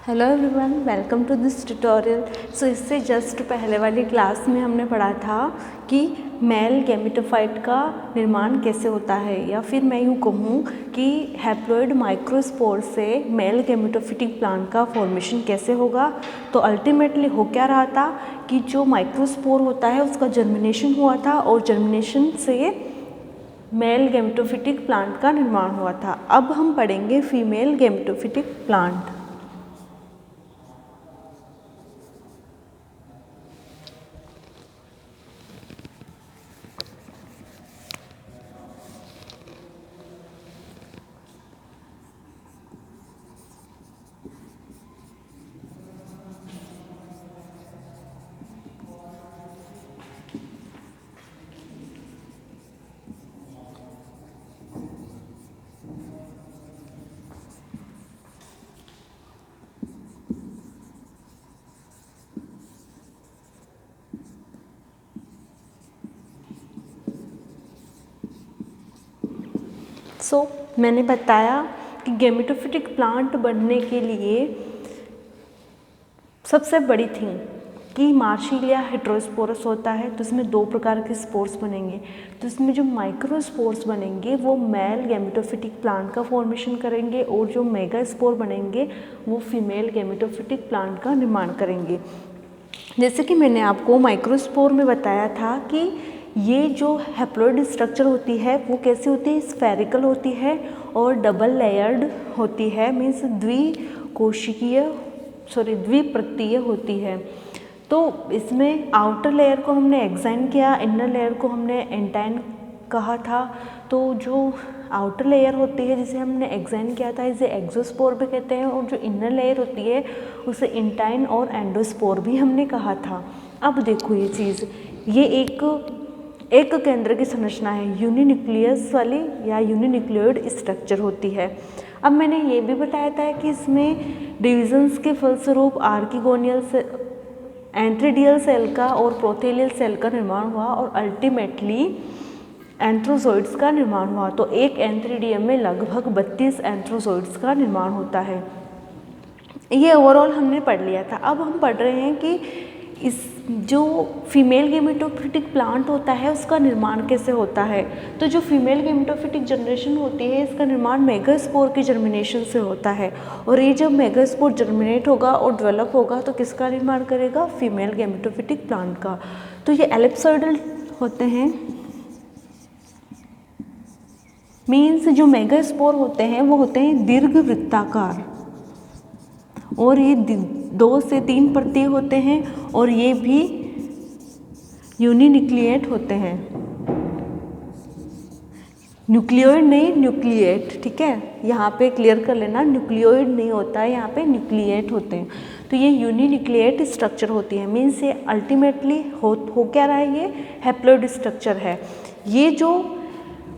Hello everyone, welcome to this tutorial. So इससे just पहले वाली क्लास में हमने पढ़ा था कि मेल गैमेटोफाइट का निर्माण कैसे होता है, या फिर मैं यूँ कहूँ कि हैप्लॉइड माइक्रोस्पोर से मेल गैमेटोफिटिक प्लांट का फॉर्मेशन कैसे होगा। तो अल्टीमेटली हो क्या रहा था कि जो माइक्रोस्पोर होता है उसका जर्मिनेशन हुआ था और जर्मिनेशन से मेल गैमेटोफिटिक प्लांट का निर्माण हुआ था। अब हम पढ़ेंगे फीमेल गैमेटोफिटिक प्लांट। मैंने बताया कि गैमेटोफिटिक प्लांट बनने के लिए सबसे बड़ी थिंग कि मार्शिल या हेटेरोस्पोरस होता है, तो इसमें दो प्रकार के स्पोर्स बनेंगे। तो इसमें जो माइक्रोस्पोर्स बनेंगे वो मेल गैमेटोफिटिक प्लांट का फॉर्मेशन करेंगे, और जो मेगास्पोर बनेंगे वो फीमेल गैमेटोफिटिक प्लांट का निर्माण करेंगे। जैसे कि मैंने आपको माइक्रोस्पोर में बताया था कि ये जो हैप्लॉइड स्ट्रक्चर होती है वो कैसी होती है, स्फेरिकल होती है और डबल लेयर्ड होती है, मीन्स द्विपरतीय होती है। तो इसमें आउटर लेयर को हमने एक्साइन किया, इनर लेयर को हमने एंटाइन कहा था। तो जो आउटर लेयर होती है जिसे हमने एक्साइन किया था इसे एक्सोस्पोर भी कहते हैं, और जो इनर लेयर होती है उसे इंटाइन और एंडोस्पोर भी हमने कहा था। अब देखो ये चीज़, ये एक केंद्र की संरचना है, यूनिन्यूक्लियस वाली या यूनिन्यूक्लियोइड स्ट्रक्चर होती है। अब मैंने ये भी बताया था कि इसमें डिविजन्स के फलस्वरूप आर्किगोनियल से एंथ्रीडियल सेल का और प्रोथेलियल सेल का निर्माण हुआ, और अल्टीमेटली एंथ्रोजोइड्स का निर्माण हुआ। तो एक एंथ्रीडियम में लगभग 32 एंथ्रोजोइड्स का निर्माण होता है। ये ओवरऑल हमने पढ़ लिया था। अब हम पढ़ रहे हैं कि इस जो फीमेल गैमेटोफिटिक प्लांट होता है उसका निर्माण कैसे होता है। तो जो फीमेल गैमेटोफिटिक जनरेशन होती है इसका निर्माण मेगास्पोर के जर्मिनेशन से होता है, और ये जब मेगास्पोर जर्मिनेट होगा और डेवलप होगा तो किसका निर्माण करेगा, फीमेल गैमेटोफिटिक प्लांट का। तो ये एलिप्सोइडल होते हैं, मीन्स जो मेगास्पोर होते हैं वो होते हैं दीर्घवृत्ताकार, और ये 2 से 3 परतीय होते हैं, और ये भी यूनिन्यूक्लिएट होते हैं। न्यूक्लियोइड नहीं, न्यूक्लिएट, ठीक है, यहाँ पे क्लियर कर लेना, न्यूक्लियोइड नहीं होता है, यहाँ पे न्यूक्लिएट होते हैं। तो ये यूनिन्यूक्लिएट स्ट्रक्चर होती है, मीन्स ये अल्टीमेटली हो क्या रहा है, ये हैप्लॉइड स्ट्रक्चर है। ये जो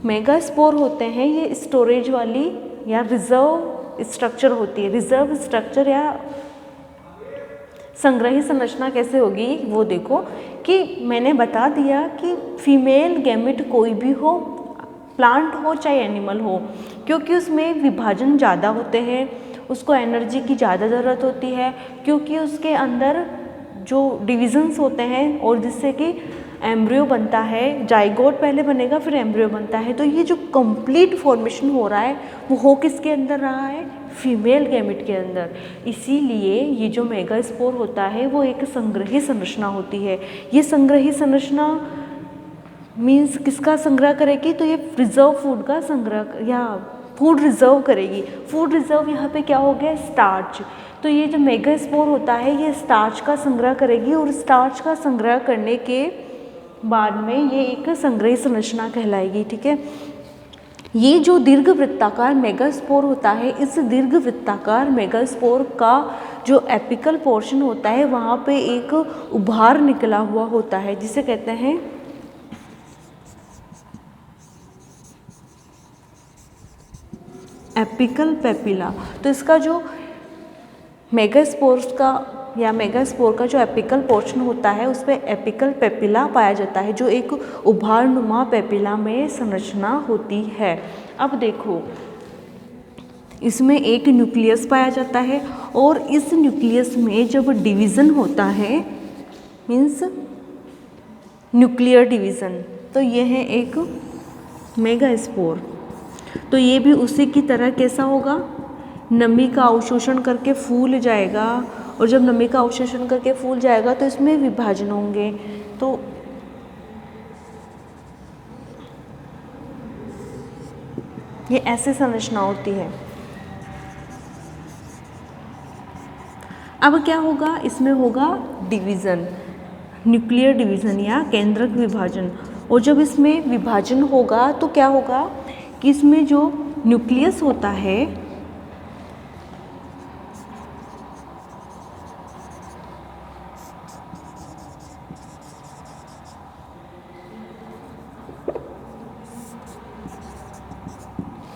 मेगास्पोर होते हैं ये स्टोरेज वाली या रिजर्व स्ट्रक्चर होती है। रिजर्व स्ट्रक्चर या संग्रही संरचना कैसे होगी वो देखो, कि मैंने बता दिया कि फीमेल गैमेट कोई भी हो, प्लांट हो चाहे एनिमल हो, क्योंकि उसमें विभाजन ज़्यादा होते हैं, उसको एनर्जी की ज़्यादा ज़रूरत होती है, क्योंकि उसके अंदर जो डिविजन्स होते हैं और जिससे कि एम्ब्रियो बनता है, जाइगोट पहले बनेगा फिर एम्ब्रियो बनता है। तो ये जो कंप्लीट फॉर्मेशन हो रहा है वो हो किसके अंदर रहा है, फीमेल गैमेट के अंदर। इसीलिए ये जो मेगास्पोर होता है वो एक संग्रही संरचना होती है। ये संग्रही संरचना मीन्स किसका संग्रह करेगी, तो ये रिजर्व फूड का संग्रह या फूड रिजर्व करेगी। फूड रिजर्व यहाँ पे क्या हो गया, स्टार्च। तो ये जो मेगास्पोर होता है ये स्टार्च का संग्रह करेगी, और स्टार्च का संग्रह करने के बाद में ये एक संग्रही संरचना कहलाएगी, ठीक है। ये जो दीर्घवृत्ताकार मेगास्पोर होता है, इस दीर्घवृत्ताकार मेगास्पोर का जो एपिकल पोर्शन होता है वहाँ पे एक उभार निकला हुआ होता है जिसे कहते हैं एपिकल पेपिला। तो इसका जो मेगास्पोर्स का या मेगास्पोर का जो एपिकल पोर्शन होता है उस पर एपिकल पेपिला पाया जाता है, जो एक उभारनुमा पेपिला में संरचना होती है। अब देखो इसमें एक न्यूक्लियस पाया जाता है और इस न्यूक्लियस में जब डिवीज़न होता है मीन्स न्यूक्लियर डिवीज़न, तो यह है एक मेगास्पोर। तो ये भी उसी की तरह कैसा होगा, नमी का अवशोषण करके फूल जाएगा और जब नमी का अवशोषण करके फूल जाएगा तो इसमें विभाजन होंगे। तो ये ऐसी संरचना होती है। अब क्या होगा, इसमें होगा डिवीज़न, न्यूक्लियर डिवीज़न या केंद्रक विभाजन। और जब इसमें विभाजन होगा तो क्या होगा कि इसमें जो न्यूक्लियस होता है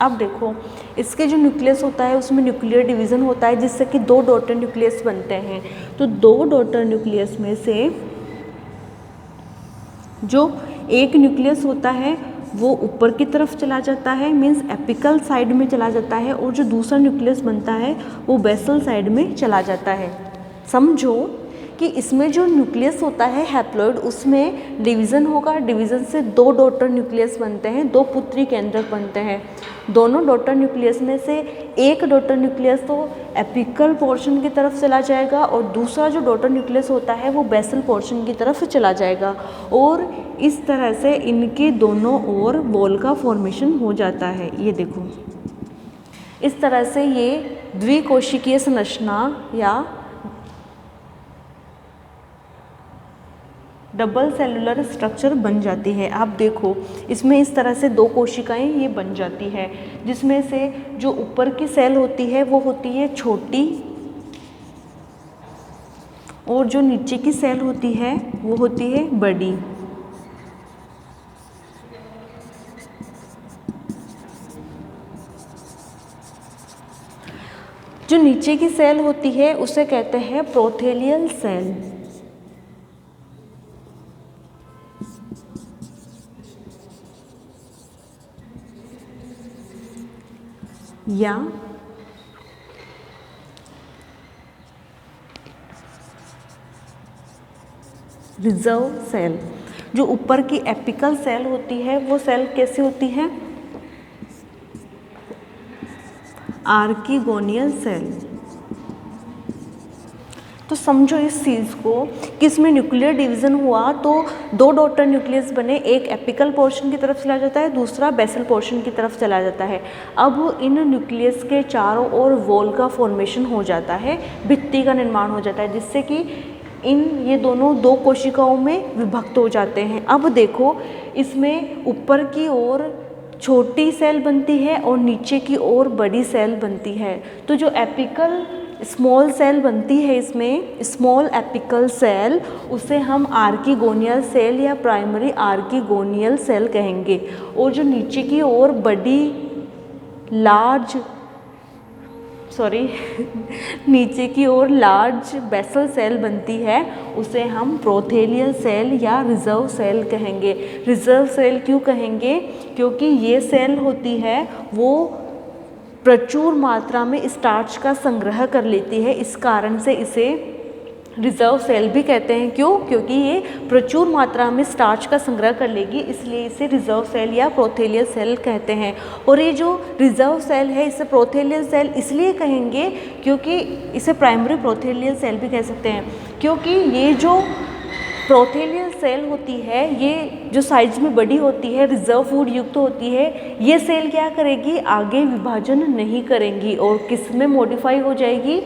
अब देखो इसके जो न्यूक्लियस होता है उसमें न्यूक्लियर डिवीज़न होता है जिससे कि 2 डॉटर न्यूक्लियस बनते हैं। तो 2 डॉटर न्यूक्लियस में से जो एक न्यूक्लियस होता है वो ऊपर की तरफ चला जाता है मीन्स एपिकल साइड में चला जाता है और जो दूसरा न्यूक्लियस बनता है वो बेसल साइड में चला जाता है। समझो कि इसमें जो न्यूक्लियस होता है हैप्लॉइड उसमें डिवीज़न होगा, डिवीज़न से 2 डॉटर न्यूक्लियस बनते हैं, 2 पुत्री केंद्रक बनते हैं। दोनों डॉटर न्यूक्लियस में से एक डॉटर न्यूक्लियस तो एपिकल पोर्शन की तरफ चला जाएगा और दूसरा जो डॉटर न्यूक्लियस होता है वो बेसल पोर्शन की तरफ चला जाएगा और इस तरह से इनके दोनों ओर बॉल का फॉर्मेशन हो जाता है। ये देखो इस तरह से ये द्विकोशिकीय संरचना या डबल सेलुलर स्ट्रक्चर बन जाती है। आप देखो इसमें इस तरह से 2 कोशिकाएं ये बन जाती है जिसमें से जो ऊपर की सेल होती है वो होती है छोटी और जो नीचे की सेल होती है वो होती है बड़ी। जो नीचे की सेल होती है उसे कहते हैं प्रोथेलियल सेल या रिजर्व सेल। जो ऊपर की एपिकल सेल होती है वो सेल कैसी होती है, आर्किगोनियल सेल। तो समझो इस चीज़ को कि इसमें न्यूक्लियर डिवीज़न हुआ तो 2 डॉटर न्यूक्लियस बने, एक एपिकल पोर्शन की तरफ चला जाता है, दूसरा बेसल पोर्शन की तरफ चला जाता है। अब इन न्यूक्लियस के चारों ओर वॉल का फॉर्मेशन हो जाता है, भित्ति का निर्माण हो जाता है जिससे कि ये दोनों 2 कोशिकाओं में विभक्त हो जाते हैं। अब देखो इसमें ऊपर की ओर छोटी सेल बनती है और नीचे की ओर बड़ी सेल बनती है। तो जो एपिकल स्मॉल सेल बनती है इसमें स्मॉल एपिकल सेल, उसे हम आर्किगोनियल सेल या प्राइमरी आर्किगोनियल सेल कहेंगे। और जो नीचे की ओर बड़ी नीचे की ओर लार्ज बेसल सेल बनती है उसे हम प्रोथेलियल सेल या रिजर्व सेल कहेंगे। रिजर्व सेल क्यों कहेंगे, क्योंकि ये सेल होती है वो प्रचुर मात्रा में स्टार्च का संग्रह कर लेती है, इस कारण से इसे रिजर्व सेल भी कहते हैं। क्यों, क्योंकि ये प्रचुर मात्रा में स्टार्च का संग्रह कर लेगी, इसलिए इसे रिजर्व सेल या प्रोथेलियल सेल कहते हैं। और ये जो रिजर्व सेल है इसे प्रोथेलियल सेल इसलिए कहेंगे क्योंकि इसे प्राइमरी प्रोथेलियल सेल भी कह सकते हैं, क्योंकि ये जो प्रोथेलियल सेल होती है ये जो साइज में बड़ी होती है, रिजर्व फूड युक्त होती है, ये सेल क्या करेगी, आगे विभाजन नहीं करेंगी और किस में मॉडिफाई हो जाएगी,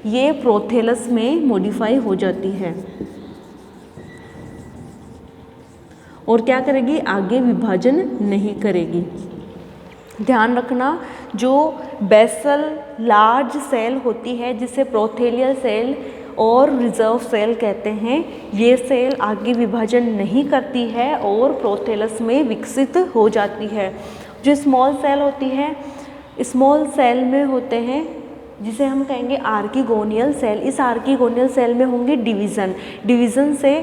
ये प्रोथेलस में मॉडिफाई हो जाती है और क्या करेगी, आगे विभाजन नहीं करेगी। ध्यान रखना, जो बेसल लार्ज सेल होती है जिसे प्रोथेलियल सेल और रिजर्व सेल कहते हैं, ये सेल आगे विभाजन नहीं करती है और प्रोथेलस में विकसित हो जाती है। जो स्मॉल सेल होती है, स्मॉल सेल में होते हैं जिसे हम कहेंगे आर्किगोनियल सेल। इस आर्किगोनियल सेल में होंगे डिवीज़न, डिवीज़न से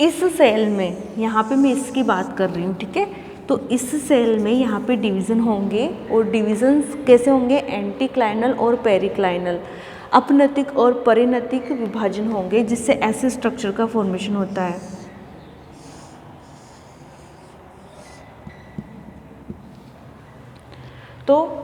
इस सेल में, यहाँ पे मैं इसकी बात कर रही हूँ, ठीक है। तो इस सेल में यहाँ पे डिवीज़न होंगे और डिवीज़न्स कैसे होंगे, एंटीक्लाइनल और पेरिक्लाइनल, अपनतिक और परिनतिक विभाजन होंगे, जिससे ऐसे स्ट्रक्चर का फॉर्मेशन होता है। तो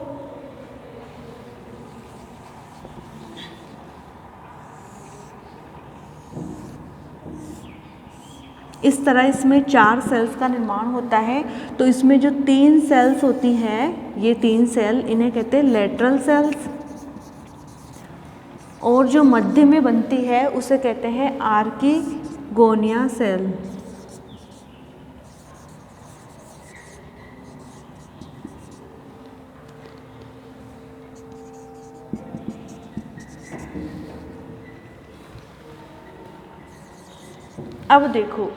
इस तरह इसमें 4 सेल्स का निर्माण होता है। तो इसमें जो 3 सेल्स होती हैं, ये 3 सेल, इन्हें कहते हैं लेटरल सेल्स, और जो मध्य में बनती है उसे कहते हैं आर्किगोनिया सेल। अब देखो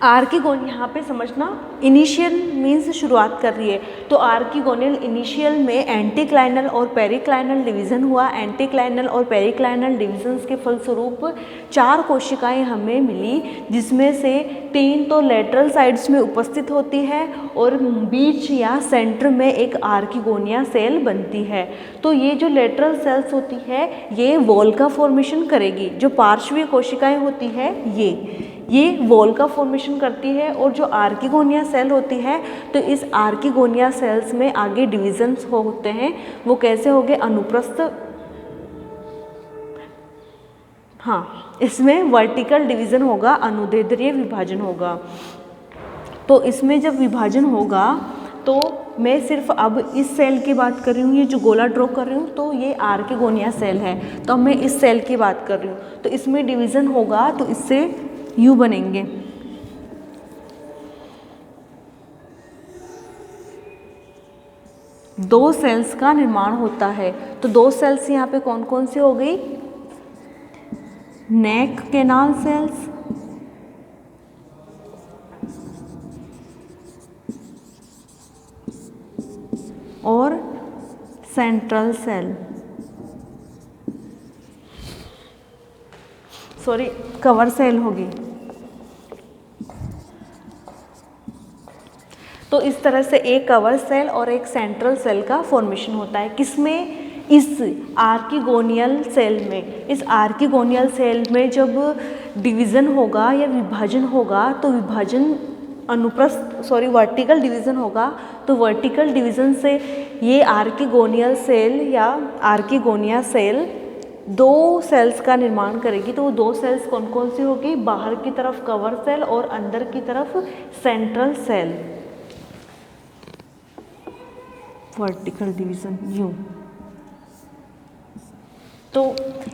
आर्किगोन, यहाँ पे समझना, इनिशियल मीन्स शुरुआत कर रही है। तो आर्किगोनियल इनिशियल में एंटीक्लाइनल और पेरिक्लाइनल डिवीज़न हुआ। एंटीक्लाइनल और पेरिक्लाइनल डिवीजन्स के फलस्वरूप 4 कोशिकाएं हमें मिली, जिसमें से 3 तो लेटरल साइड्स में उपस्थित होती है और बीच या सेंटर में एक आर्किगोनिया सेल बनती है। तो ये जो लेटरल सेल्स होती है ये वॉल का फॉर्मेशन करेगी। जो पार्श्वीय कोशिकाएं होती है ये वॉल का फॉर्मेशन करती है, और जो आर्किगोनिया सेल होती है तो इस आर्किगोनिया सेल्स में आगे डिविजन्स होते हैं। वो कैसे होंगे, अनुप्रस्थ, हाँ, इसमें वर्टिकल डिवीज़न होगा, अनुदैर्ध्य विभाजन होगा। तो इसमें जब विभाजन होगा तो मैं सिर्फ अब इस सेल की बात कर रही हूँ, ये जो गोला ड्रॉ कर रही हूँ तो ये आर्किगोनिया सेल है। तो मैं इस सेल की बात कर रही हूँ। तो इसमें डिवीज़न होगा तो इससे यूं बनेंगे। दो सेल्स का निर्माण होता है। तो 2 सेल्स यहाँ पे कौन कौन सी हो गई, नेक कैनाल सेल्स और central cell, sorry cover cell होगी। तो इस तरह से एक कवर सेल और एक सेंट्रल सेल का फॉर्मेशन होता है। किसमें, इस आर्किगोनियल सेल में। इस आर्किगोनियल सेल में जब डिवीज़न होगा या विभाजन होगा तो विभाजन वर्टिकल डिवीज़न होगा। तो वर्टिकल डिवीज़न से ये आर्किगोनियल सेल या आर्किगोनिया सेल 2 सेल्स का निर्माण करेगी। तो वो 2 सेल्स कौन कौन सी होगी, बाहर की तरफ कवर सेल और अंदर की तरफ सेंट्रल सेल। वर्टिकल डिवीज़न यूं। तो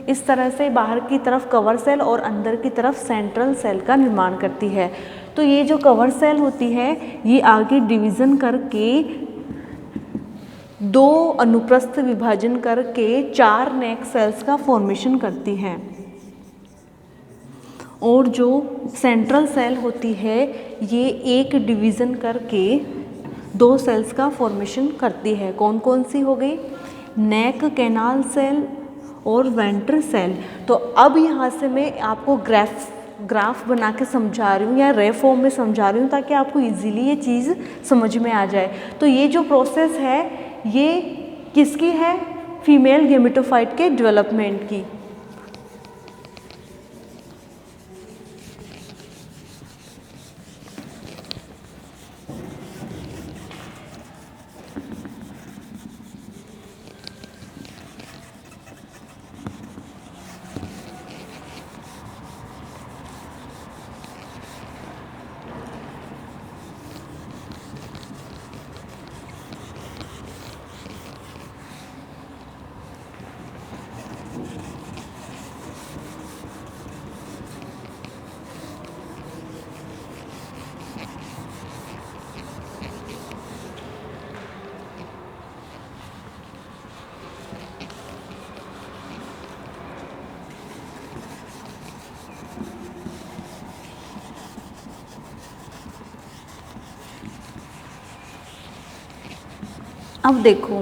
इस तरह से बाहर की तरफ कवर सेल और अंदर की तरफ सेंट्रल सेल का निर्माण करती है। तो ये जो कवर सेल होती है ये आगे डिवीज़न करके 2 अनुप्रस्थ विभाजन करके 4 नेक सेल्स का फॉर्मेशन करती है। और जो सेंट्रल सेल होती है ये एक डिवीज़न करके 2 सेल्स का फॉर्मेशन करती है। कौन कौन सी हो गई, नेक कैनाल सेल और वेंट्रल सेल। तो अब यहाँ से मैं आपको ग्राफ बना के समझा रही हूँ या रे फॉर्म में समझा रही हूँ ताकि आपको इजीली ये चीज़ समझ में आ जाए। तो ये जो प्रोसेस है ये किसकी है, फीमेल गेमेटोफाइट के डेवलपमेंट की। अब देखो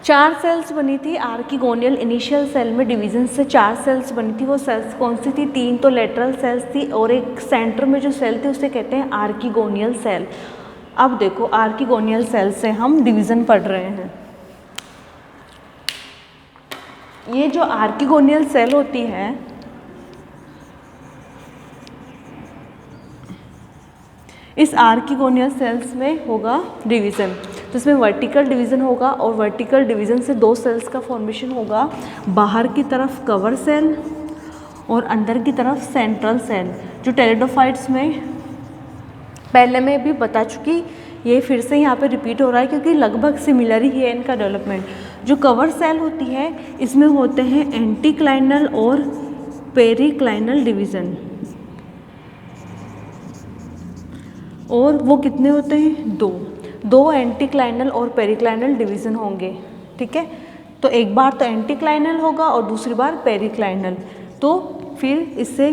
4 सेल्स बनी थी आर्किगोनियल इनिशियल सेल में, डिवीजन से 4 सेल्स बनी थी। वो सेल्स कौन सी थी? 3 तो लेटरल सेल्स थी और एक सेंटर में जो सेल थी उसे कहते हैं आर्किगोनियल सेल। अब देखो आर्किगोनियल सेल से हम डिवीज़न पढ़ रहे हैं। ये जो आर्किगोनियल सेल होती है, इस आर्किगोनियल सेल्स में होगा डिवीज़न, तो इसमें वर्टिकल डिवीज़न होगा और वर्टिकल डिवीज़न से 2 सेल्स का फॉर्मेशन होगा, बाहर की तरफ कवर सेल और अंदर की तरफ सेंट्रल सेल। जो टेरिडोफाइट्स में पहले मैं भी बता चुकी, ये फिर से यहाँ पे रिपीट हो रहा है क्योंकि लगभग सिमिलर ही है इनका डेवलपमेंट। जो कवर सेल होती है इसमें होते हैं एंटीक्लाइनल और पेरिक्लाइनल डिवीज़न, और वो कितने होते हैं? 2 एंटीक्लाइनल और पेरिक्लाइनल डिवीज़न होंगे, ठीक है। तो एक बार तो एंटीक्लाइनल होगा और दूसरी बार पेरिक्लाइनल। तो फिर इससे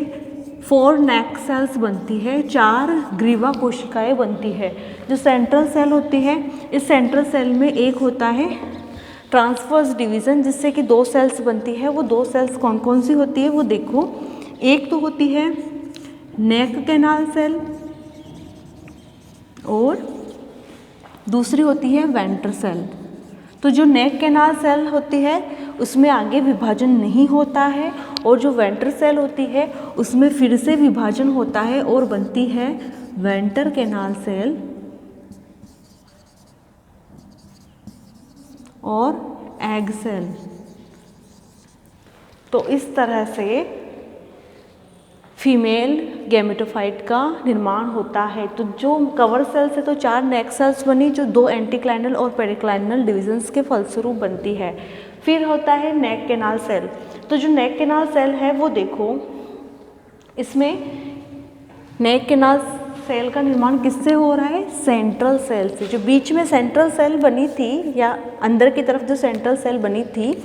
4 नेक सेल्स बनती है, 4 ग्रीवा कोशिकाएँ बनती है। जो सेंट्रल सेल होती है, इस सेंट्रल सेल में एक होता है ट्रांसवर्स डिवीज़न जिससे कि 2 सेल्स बनती है। वो 2 सेल्स कौन कौन सी होती है वो देखो। एक तो होती है नेक कैनाल सेल और दूसरी होती है वेंट्र सेल। तो जो नेक कैनाल सेल होती है उसमें आगे विभाजन नहीं होता है और जो वेंट्र सेल होती है उसमें फिर से विभाजन होता है और बनती है वेंट्र कैनाल सेल और एग सेल। तो इस तरह से फीमेल गैमेटोफाइट का निर्माण होता है। तो जो कवर सेल से तो 4 नेक सेल्स बनी जो 2 एंटीक्लाइनल और पेरिक्लाइनल डिविजन्स के फलस्वरूप बनती है। फिर होता है नेक कैनाल सेल। तो जो नेक कैनाल सेल है वो देखो, इसमें नेक कैनाल सेल का निर्माण किससे हो रहा है? सेंट्रल सेल से। जो बीच में सेंट्रल सेल बनी थी या अंदर की तरफ जो सेंट्रल सेल बनी थी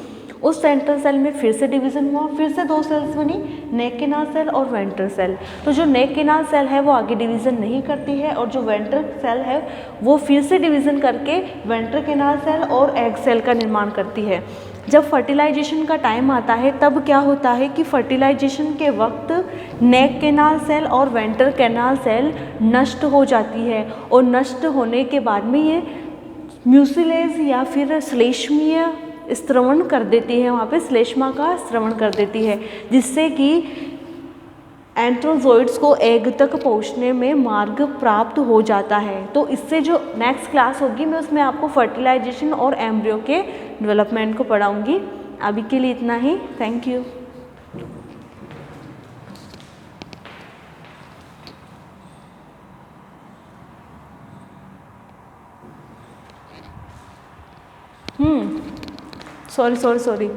उस सेंट्रल सेल में फिर से डिवीज़न हुआ, फिर से 2 सेल्स बनी, नेक कैनाल सेल और वेंट्र सेल। तो जो नेक कैनाल सेल है वो आगे डिवीज़न नहीं करती है और जो वेंट्र सेल है वो फिर से डिवीज़न करके वेंट्र कैनाल सेल और एग सेल का निर्माण करती है। जब फर्टिलाइजेशन का टाइम आता है तब क्या होता है कि फर्टिलाइजेशन के वक्त नेक कैनाल सेल और वेंट्र कैनाल सेल नष्ट हो जाती है और नष्ट होने के बाद में ये म्यूसिलेज या फिर श्लेष्मीय स्त्रवण कर देती है, वहाँ पे श्लेष्मा का स्त्रवण कर देती है जिससे कि एंथ्रोजोइड्स को एग तक पहुँचने में मार्ग प्राप्त हो जाता है। तो इससे जो नेक्स्ट क्लास होगी मैं उसमें आपको फर्टिलाइजेशन और एम्ब्रियो के डेवलपमेंट को पढ़ाऊँगी। अभी के लिए इतना ही, थैंक यू। सॉरी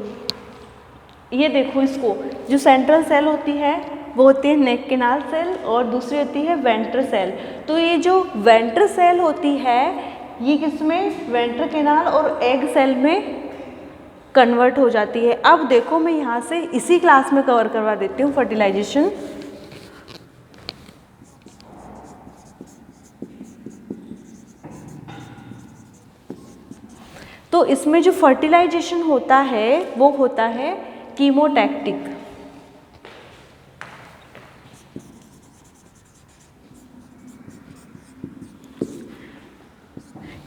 ये देखो, इसको जो सेंट्रल सेल होती है वो होती है नेक कैनाल सेल और दूसरी होती है वेंट्र सेल। तो ये जो वेंट्र सेल होती है ये किसमें? वेंट्र कैनाल और एग सेल में कन्वर्ट हो जाती है। अब देखो मैं यहाँ से इसी क्लास में कवर करवा देती हूँ फर्टिलाइजेशन। तो इसमें जो फर्टिलाइजेशन होता है वो होता है कीमोटैक्टिक।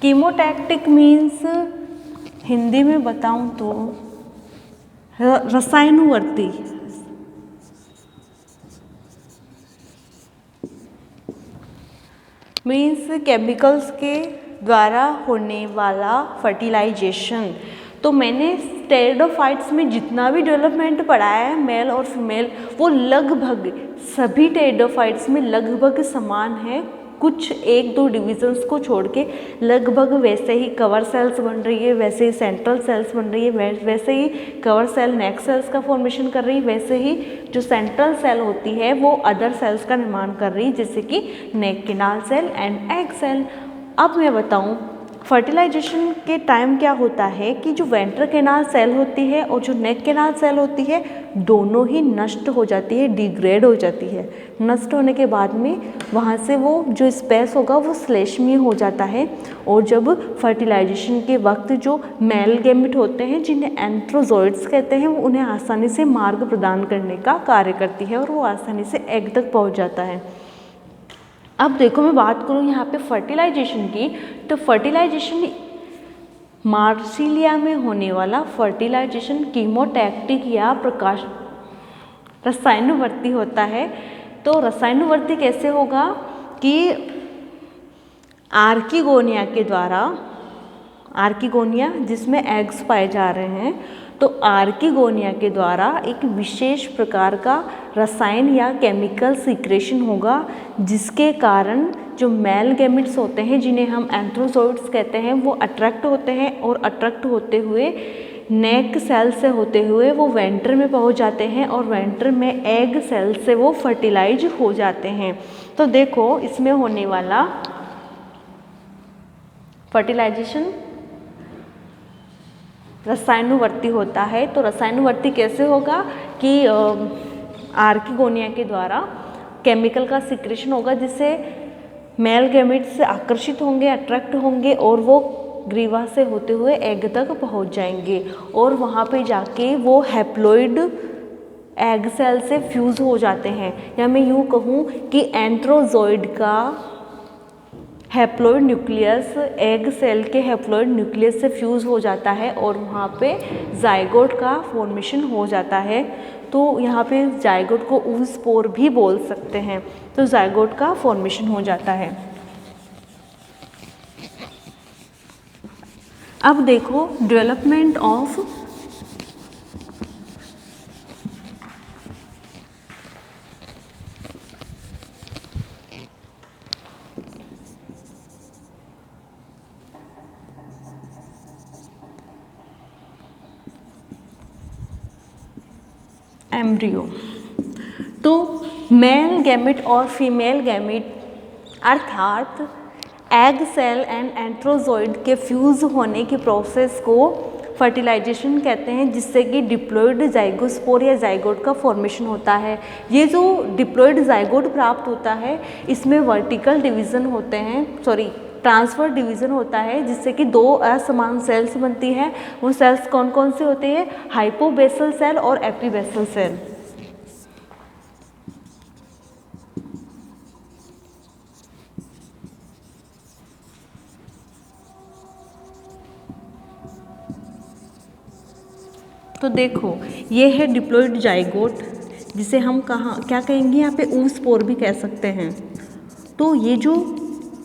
कीमोटैक्टिक मीन्स हिंदी में बताऊं तो रसायनुवर्ती। मीन्स केमिकल्स के द्वारा होने वाला फर्टिलाइजेशन। तो मैंने टेरिडोफाइट्स में जितना भी डेवलपमेंट पढ़ाया है मेल और फीमेल वो लगभग सभी टेरिडोफाइट्स में लगभग समान है, कुछ 1-2 डिविजन्स को छोड़ के लगभग वैसे ही कवर सेल्स बन रही है, वैसे ही सेंट्रल सेल्स बन रही है, वैसे ही कवर सेल नेक सेल्स का फॉर्मेशन कर रही है, वैसे ही जो सेंट्रल सेल होती है वो अदर सेल्स का निर्माण कर रही है जैसे कि neck canal cell and egg cell. अब मैं बताऊं फर्टिलाइजेशन के टाइम क्या होता है कि जो वेंट्रल कैनाल सेल होती है और जो नेक कैनाल सेल होती है दोनों ही नष्ट हो जाती है, डिग्रेड हो जाती है। नष्ट होने के बाद में वहाँ से वो जो स्पेस होगा वो श्लेष्मीय हो जाता है। और जब फर्टिलाइजेशन के वक्त जो मेल गैमेट होते हैं जिन्हें एंथ्रोजोइड्स कहते हैं, वो उन्हें आसानी से मार्ग प्रदान करने का कार्य करती है और वो आसानी से एग तक पहुँच जाता है। अब देखो मैं बात करूँ यहाँ पे फर्टिलाइजेशन की, तो फर्टिलाइजेशन मार्सिलिया में होने वाला फर्टिलाइजेशन कीमोटैक्टिक या प्रकाश रसायनवर्ती होता है। तो रसायनवर्ती कैसे होगा कि आर्किगोनिया के द्वारा, आर्किगोनिया जिसमें एग्स पाए जा रहे हैं, तो आर्किगोनिया के द्वारा एक विशेष प्रकार का रसायन या केमिकल सीक्रेशन होगा जिसके कारण जो मेल गैमेट्स होते हैं जिन्हें हम एंथ्रोजोइड्स कहते हैं वो अट्रैक्ट होते हैं और अट्रैक्ट होते हुए नेक सेल से होते हुए वो वेंटर में पहुंच जाते हैं और वेंटर में एग सेल से वो फर्टिलाइज हो जाते हैं। तो देखो इसमें होने वाला फर्टिलाइजेशन रसायनवर्ती होता है। तो रसायनवर्ती कैसे होगा कि आर्किगोनिया के द्वारा केमिकल का सिक्रेशन होगा जिससे मेल गैमेट्स से आकर्षित होंगे, अट्रैक्ट होंगे और वो ग्रीवा से होते हुए एग तक पहुंच जाएंगे और वहाँ पे जाके वो हैप्लॉइड एग सेल से फ्यूज़ हो जाते हैं। या मैं यूँ कहूँ कि एंथ्रोजोइड का हैप्लॉइड न्यूक्लियस एग सेल के हैप्लॉइड न्यूक्लियस से फ्यूज़ हो जाता है और वहाँ पे जाइगोट का फॉर्मेशन हो जाता है। तो यहाँ पे जाइगोट को oospore भी बोल सकते हैं। तो जाइगोट का फॉर्मेशन हो जाता है। अब देखो डेवलपमेंट ऑफ एम्ब्रियो। तो मेल गैमेट और फीमेल गैमेट अर्थात एग सेल एंड एंथ्रोजोइड के फ्यूज़ होने की प्रोसेस को फर्टिलाइजेशन कहते हैं जिससे कि डिप्लॉइड जाइगोस्पोर या जाइगोट का फॉर्मेशन होता है। ये जो डिप्लॉइड जाइगोट प्राप्त होता है इसमें वर्टिकल डिवीज़न होते हैं, ट्रांसफर डिवीज़न होता है जिससे कि दो असमान सेल्स बनती हैं। वो सेल्स कौन कौन से होते हैं? हाइपोबेसल सेल और एपीबेसल सेल। तो देखो ये है डिप्लॉइड जाइगोट जिसे हम क्या कहेंगे यहाँ पे oospore भी कह सकते हैं। तो ये जो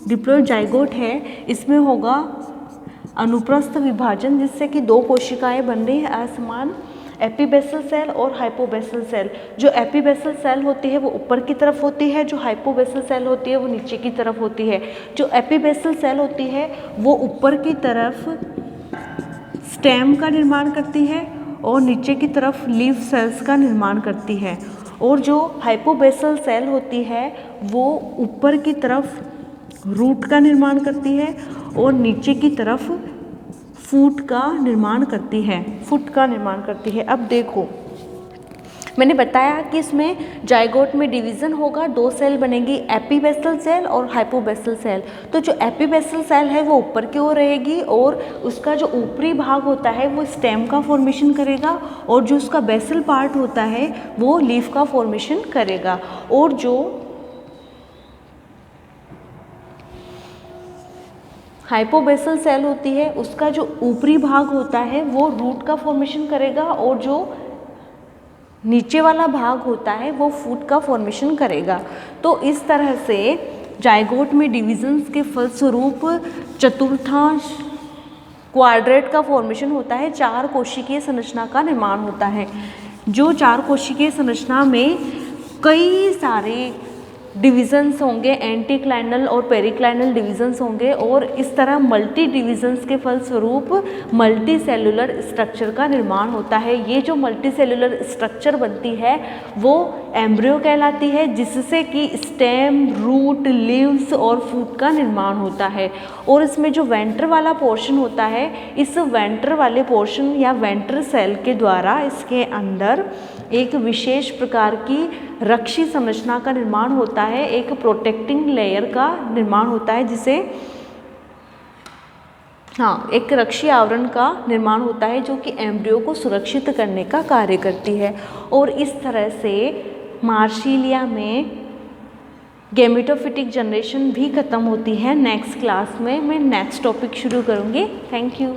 डिप्लॉइड जाइगोट है इसमें होगा अनुप्रस्थ विभाजन जिससे कि दो कोशिकाएं बन रही है असमान, एपीबेसल सेल और हाइपोबेसल सेल। जो एपीबेसल सेल होती है वो ऊपर की तरफ होती है, जो हाइपोबेसल सेल होती है वो नीचे की तरफ होती है। जो एपीबेसल सेल होती है वो ऊपर की तरफ स्टेम का निर्माण करती है और नीचे की तरफ लीफ सेल्स का निर्माण करती है। और जो हाइपोबेसल सेल होती है वो ऊपर की तरफ रूट का निर्माण करती है और नीचे की तरफ फूट का निर्माण करती है। अब देखो मैंने बताया कि इसमें जाइगोट में डिवीज़न होगा, दो सेल बनेगी, एपीबेसल सेल और हाइपोबेसल सेल। तो जो एपीबेसल सेल है वो ऊपर की ओर रहेगी और उसका जो ऊपरी भाग होता है वो स्टेम का फॉर्मेशन करेगा और जो उसका बेसल पार्ट होता है वो लीफ का फॉर्मेशन करेगा। और जो हाइपोबेसल सेल होती है उसका जो ऊपरी भाग होता है वो रूट का फॉर्मेशन करेगा और जो नीचे वाला भाग होता है वो फूट का फॉर्मेशन करेगा। तो इस तरह से जाइगोट में डिविजन्स के फलस्वरूप चतुर्थांश क्वाड्रेट का फॉर्मेशन होता है, चार कोशिकीय संरचना का निर्माण होता है। जो चार कोशिकीय संरचना में कई सारे डिविजन्स होंगे, एंटीक्लाइनल और पेरिक्लाइनल डिविजन्स होंगे, और इस तरह मल्टी डिविजन्स के फलस्वरूप मल्टी सेलुलर स्ट्रक्चर का निर्माण होता है। ये जो मल्टी सेलुलर स्ट्रक्चर बनती है वो एम्ब्रियो कहलाती है, जिससे कि स्टेम, रूट, लीव्स और फूट का निर्माण होता है। और इसमें जो वेंट्र वाला पोर्शन होता है, इस वेंट्र वाले पोर्शन या वेंट्र सेल के द्वारा इसके अंदर एक विशेष प्रकार की रक्षी संरचना का निर्माण होता है, एक प्रोटेक्टिंग लेयर का निर्माण होता है, जिसे एक रक्षी आवरण का निर्माण होता है जो कि एम्ब्रियो को सुरक्षित करने का कार्य करती है। और इस तरह से मार्सिलिया में गैमेटोफिटिक जनरेशन भी खत्म होती है। नेक्स्ट क्लास में मैं नेक्स्ट टॉपिक शुरू करूँगी। Thank you.